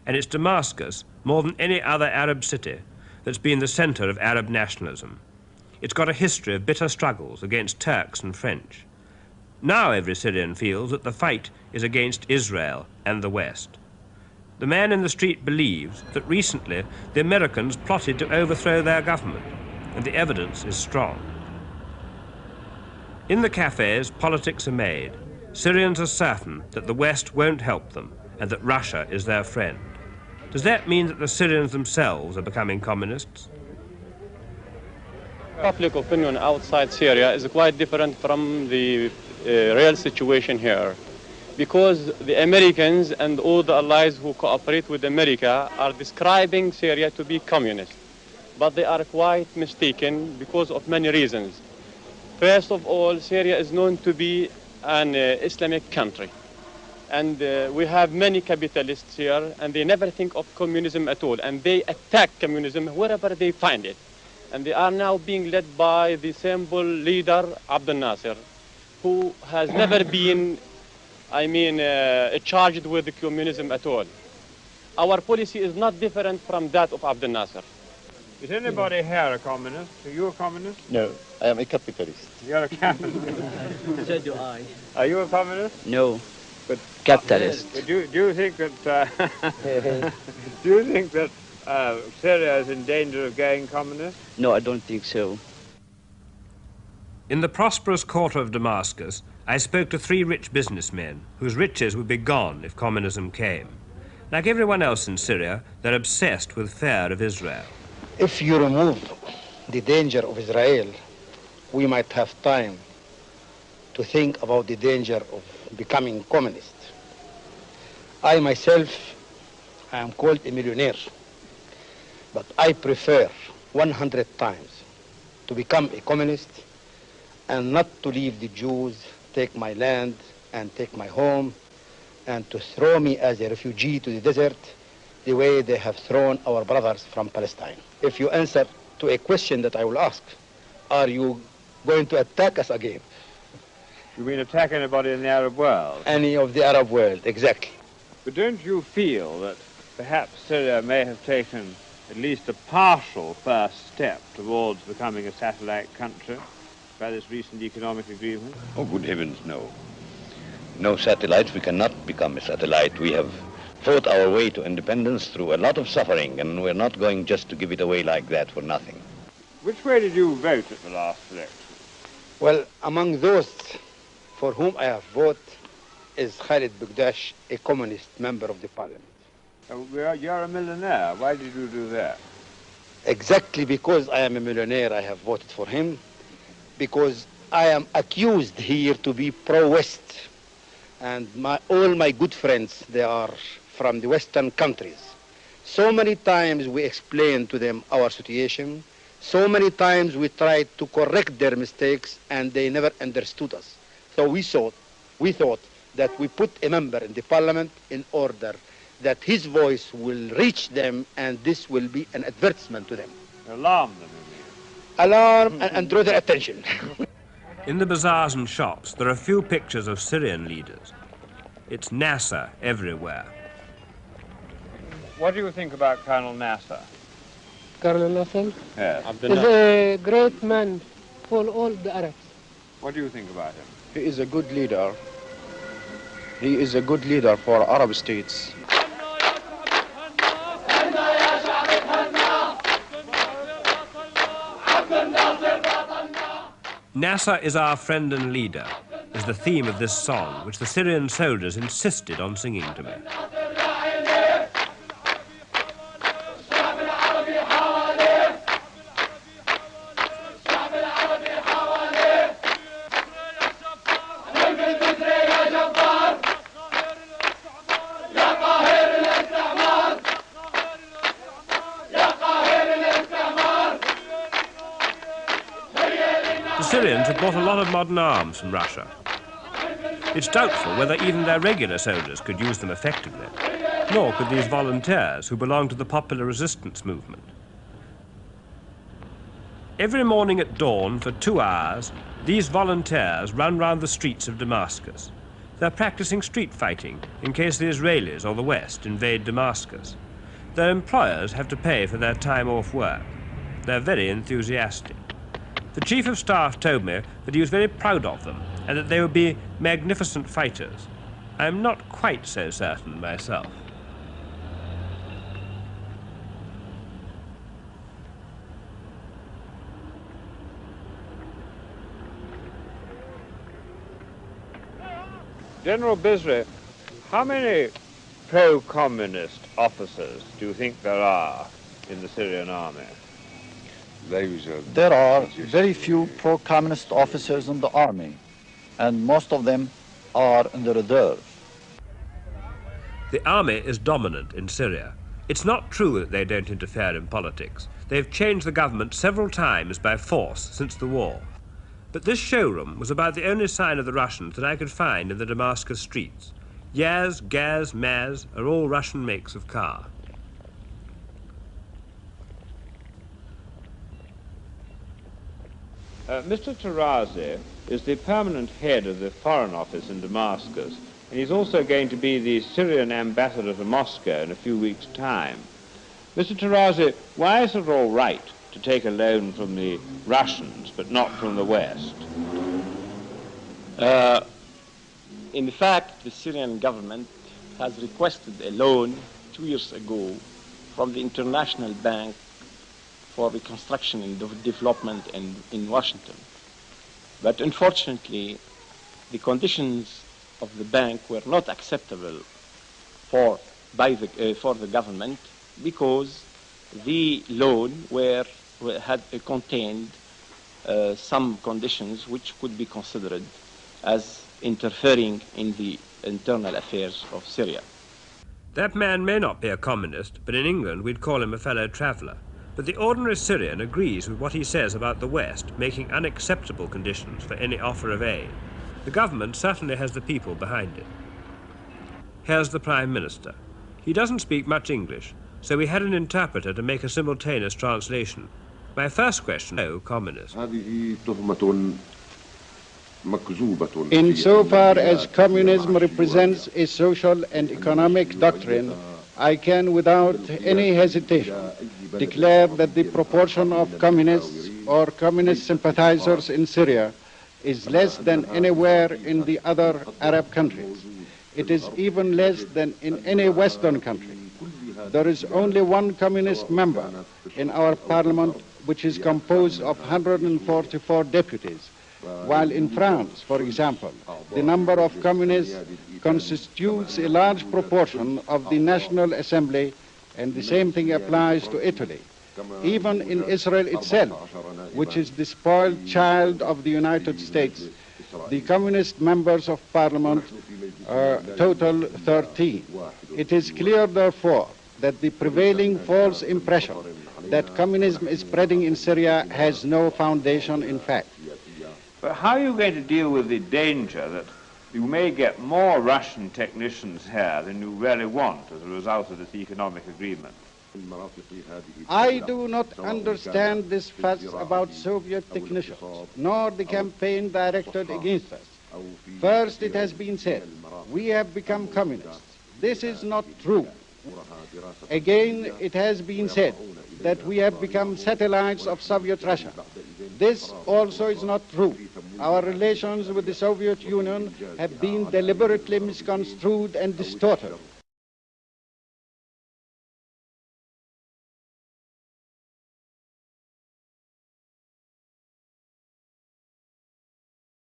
and it's Damascus, more than any other Arab city, that's been the centre of Arab nationalism. It's got a history of bitter struggles against Turks and French. Now every Syrian feels that the fight is against Israel and the West. The man in the street believes that recently the Americans plotted to overthrow their government, and the evidence is strong. In the cafes, politics are made. Syrians are certain that the West won't help them and that Russia is their friend. Does that mean that the Syrians themselves are becoming communists? Public opinion outside Syria is quite different from the real situation here, because the Americans and all the allies who cooperate with America are describing Syria to be communist. But they are quite mistaken because of many reasons. First of all, Syria is known to be an Islamic country. And we have many capitalists here, and they never think of communism at all. And they attack communism wherever they find it. And they are now being led by the symbol leader, Abdel Nasser, who has never been, charged with communism at all. Our policy is not different from that of Abdel Nasser. Is anybody here a communist? Are you a communist? No, I am a capitalist. You're a capitalist. So do I. Are you a communist? No, but capitalist. Do you think that do you think that Syria is in danger of going communist? No, I don't think so. In the prosperous quarter of Damascus, I spoke to 3 rich businessmen whose riches would be gone if communism came. Like everyone else in Syria, they're obsessed with fear of Israel. If you remove the danger of Israel, we might have time to think about the danger of becoming communist. I myself am called a millionaire, but I prefer 100 times to become a communist and not to leave the Jews take my land and take my home and to throw me as a refugee to the desert the way they have thrown our brothers from Palestine. If you answer to a question that I will ask, are you going to attack us again? You mean attack anybody in the Arab world? Any of the Arab world, exactly. But don't you feel that perhaps Syria may have taken at least a partial first step towards becoming a satellite country by this recent economic agreement? Oh, good heavens, no. No satellites, we cannot become a satellite. We have fought our way to independence through a lot of suffering, and we're not going just to give it away like that for nothing. Which way did you vote at the last election? Well, among those for whom I have voted is Khalid Bugdash, a communist member of the parliament. You're a millionaire. Why did you do that? Exactly because I am a millionaire, I have voted for him, because I am accused here to be pro-West. And all my good friends, they are from the Western countries. So many times we explained to them our situation. So many times we tried to correct their mistakes, and they never understood us. So we thought that we put a member in the parliament in order that his voice will reach them, and this will be an advertisement to them. Alarm them, you mean? Alarm and draw their attention. In the bazaars and shops, there are few pictures of Syrian leaders. It's Nasser everywhere. What do you think about Colonel Nasser? Colonel Nasser? Yes. Is a great man for all the Arabs. What do you think about him? He is a good leader. He is a good leader for Arab states. Nasser is our friend and leader, is the theme of this song, which the Syrian soldiers insisted on singing to me. The Syrians have bought a lot of modern arms from Russia. It's doubtful whether even their regular soldiers could use them effectively, nor could these volunteers who belong to the popular resistance movement. Every morning at dawn for 2 hours, these volunteers run round the streets of Damascus. They're practicing street fighting in case the Israelis or the West invade Damascus. Their employers have to pay for their time off work. They're very enthusiastic. The Chief of Staff told me that he was very proud of them and that they would be magnificent fighters. I'm not quite so certain myself. General Bisri, how many pro-communist officers do you think there are in the Syrian army? There are very few pro-communist officers in the army, and most of them are in the reserve. The army is dominant in Syria. It's not true that they don't interfere in politics. They've changed the government several times by force since the war. But this showroom was about the only sign of the Russians that I could find in the Damascus streets. Yaz, Gaz, Maz are all Russian makes of car. Mr. Tarazi is the permanent head of the Foreign Office in Damascus, and he's also going to be the Syrian ambassador to Moscow in a few weeks' time. Mr. Tarazi, why is it all right to take a loan from the Russians but not from the West? In fact, the Syrian government has requested a loan 2 years ago from the International Bank for Reconstruction and Development in Washington. But unfortunately, the conditions of the bank were not acceptable for the government because the loan had contained some conditions which could be considered as interfering in the internal affairs of Syria. That man may not be a communist, but in England we'd call him a fellow traveller. But the ordinary Syrian agrees with what he says about the West making unacceptable conditions for any offer of aid. The government certainly has the people behind it. Here's the Prime Minister. He doesn't speak much English, so we had an interpreter to make a simultaneous translation. My first question, no communist. Insofar as communism represents a social and economic doctrine, I can, without any hesitation, declare that the proportion of communists or communist sympathizers in Syria is less than anywhere in the other Arab countries. It is even less than in any Western country. There is only one communist member in our parliament, which is composed of 144 deputies, while in France, for example, the number of communists constitutes a large proportion of the National Assembly, and the same thing applies to Italy. Even in Israel itself, which is the spoiled child of the United States, the communist members of parliament total 13. It is clear, therefore, that the prevailing false impression that communism is spreading in Syria has no foundation in fact. But how are you going to deal with the danger that you may get more Russian technicians here than you really want as a result of this economic agreement? I do not understand this fuss about Soviet technicians, nor the campaign directed against us. First, it has been said, we have become communists. This is not true. Again, it has been said that we have become satellites of Soviet Russia. This also is not true. Our relations with the Soviet Union have been deliberately misconstrued and distorted.